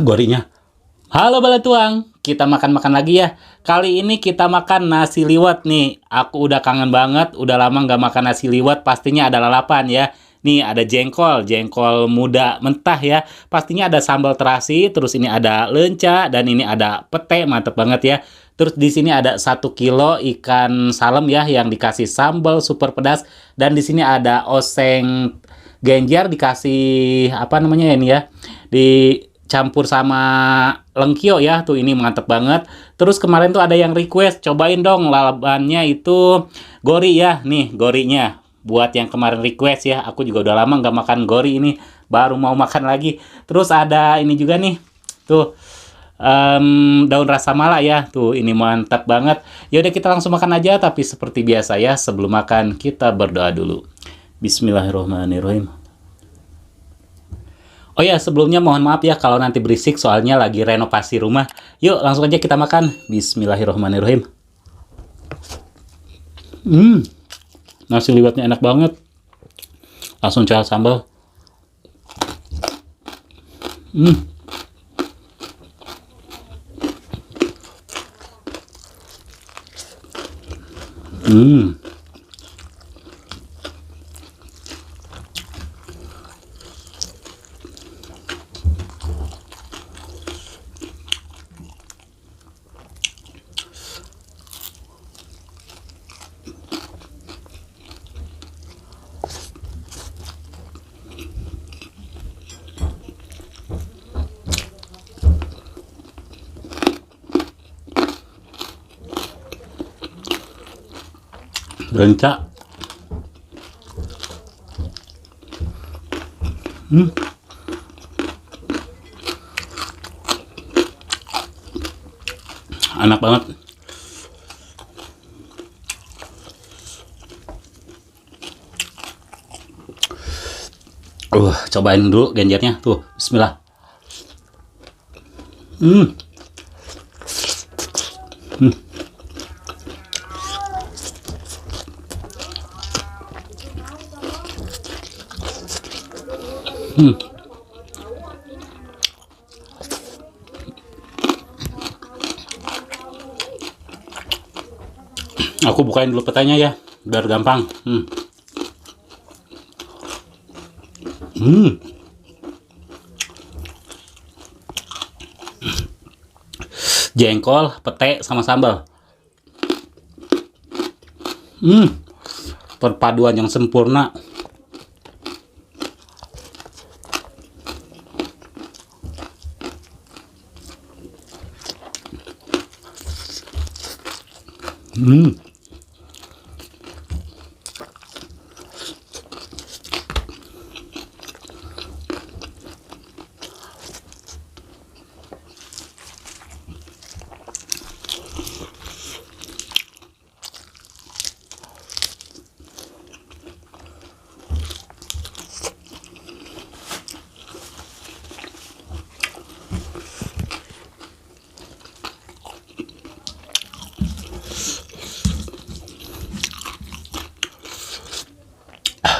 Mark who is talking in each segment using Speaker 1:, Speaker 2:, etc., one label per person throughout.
Speaker 1: Gorinya. Halo Balatuang, kita makan-makan lagi ya. Kali ini kita makan nasi liwet nih. Aku udah kangen banget, udah lama nggak makan nasi liwet. Pastinya ada lalapan ya. Nih ada jengkol, jengkol muda mentah ya. Pastinya ada sambal terasi, terus ini ada lenca, dan ini ada pete, mantep banget ya. Terus di sini ada 1 kilo ikan salem ya, yang dikasih sambal super pedas. Dan di sini ada oseng genjer dikasih apa namanya ini ya, dicampur sama lengkio ya, tuh ini mantep banget. Terus kemarin tuh ada yang request, cobain dong lalapannya itu gori ya, nih gorinya. Buat yang kemarin request ya, aku juga udah lama nggak makan gori ini, baru mau makan lagi. Terus ada ini juga nih, tuh daun rasa mala ya, tuh ini mantap banget. Yaudah kita langsung makan aja, tapi seperti biasa ya, sebelum makan kita berdoa dulu. Bismillahirrahmanirrahim. Oh ya, sebelumnya mohon maaf ya kalau nanti berisik, soalnya lagi renovasi rumah. Yuk, langsung aja kita makan. Bismillahirrahmanirrahim. Nasi liwetnya enak banget. Langsung cari sambal. Lenca. Enak banget. Cobain dulu genjernya tuh. Bismillah. Aku bukain dulu petanya ya, biar gampang. Jengkol, pete, sama sambal. Perpaduan yang sempurna.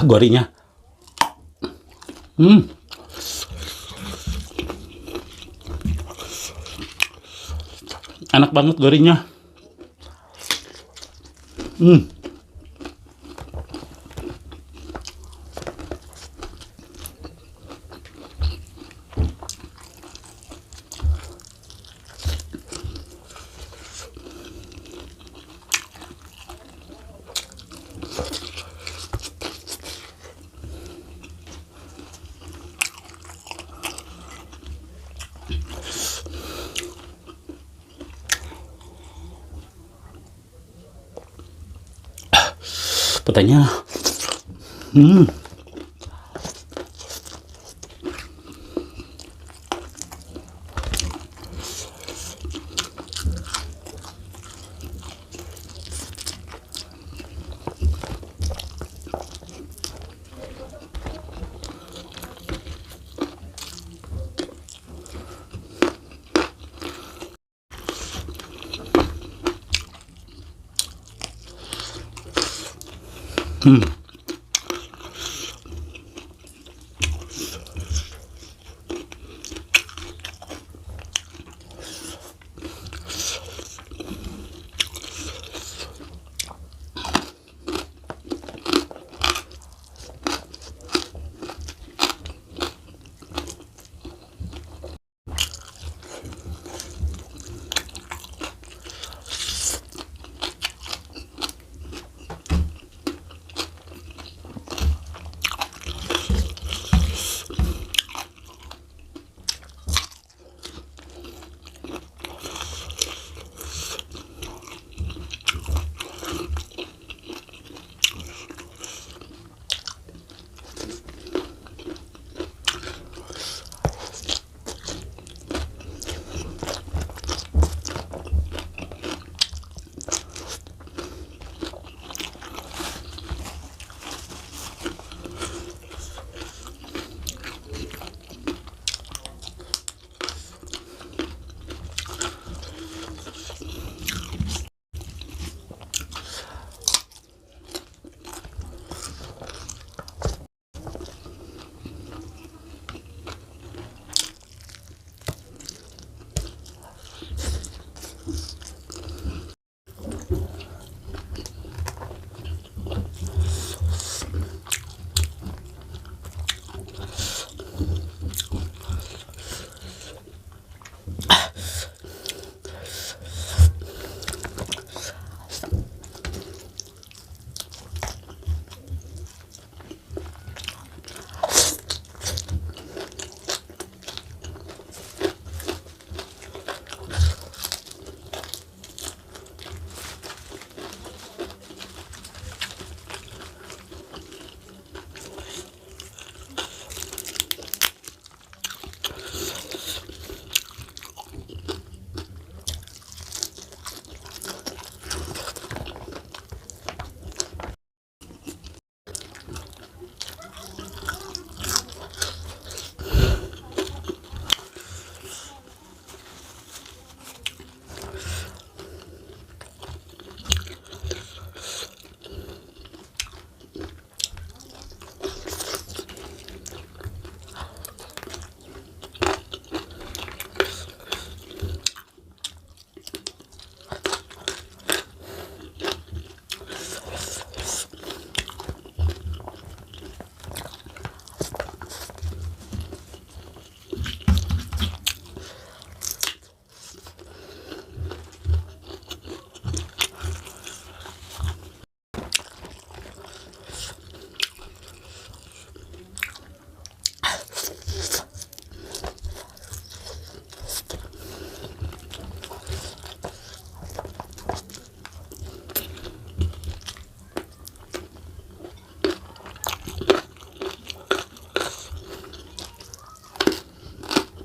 Speaker 1: Gorinya. Enak banget gorinya. Petanya.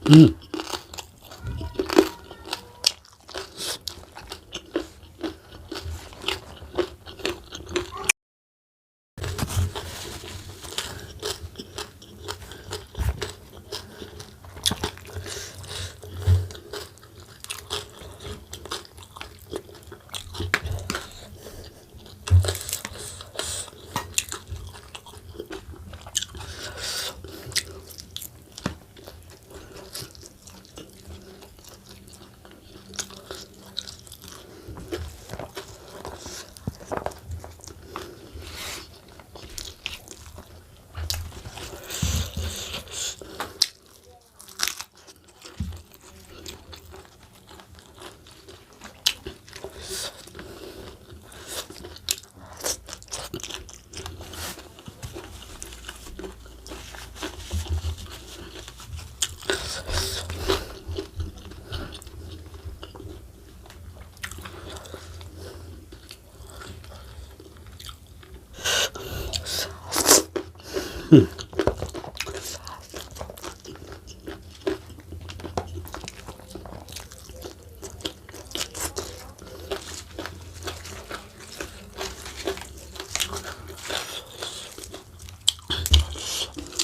Speaker 1: Hmm.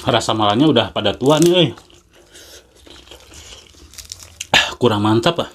Speaker 1: Rasa malanya udah pada tua nih, kurang mantap ah.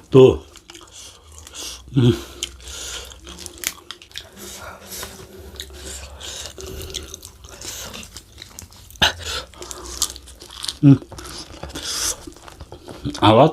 Speaker 1: Tuh. Awet.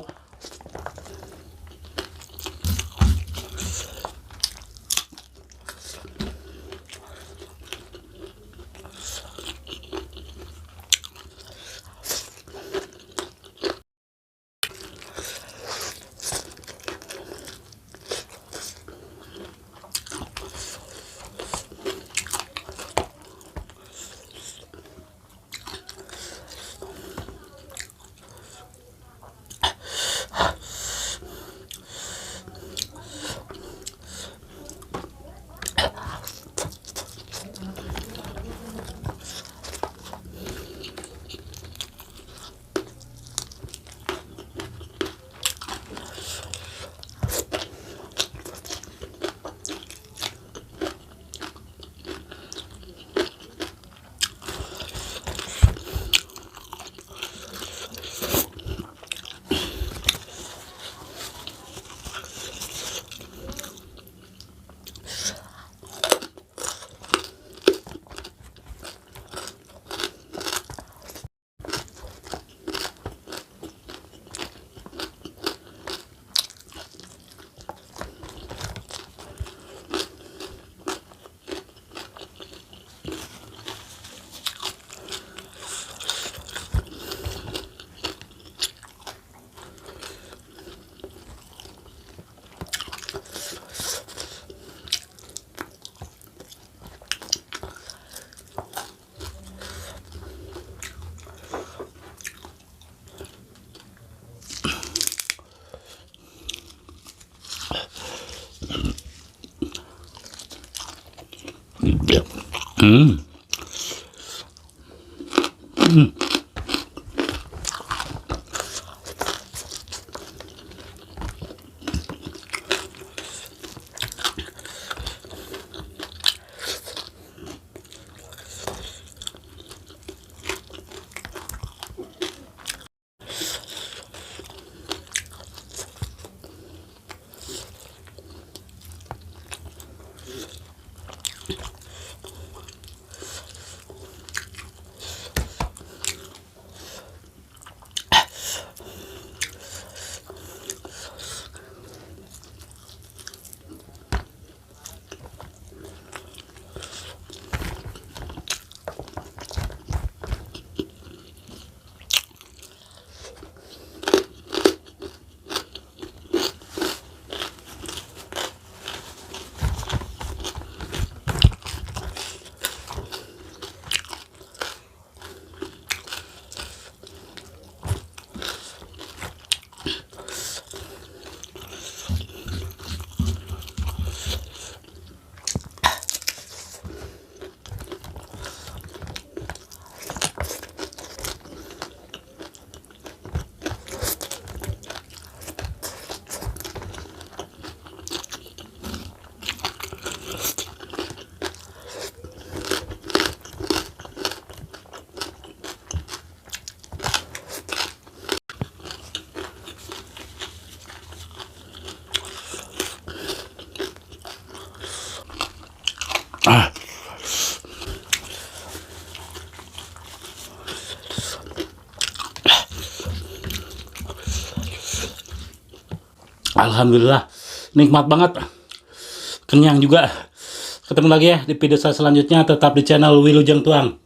Speaker 1: Hmm. Hmm. Ah. Alhamdulillah, nikmat banget, kenyang juga. Ketemu lagi ya di video saya selanjutnya, tetap di channel Wilujeng Tuang.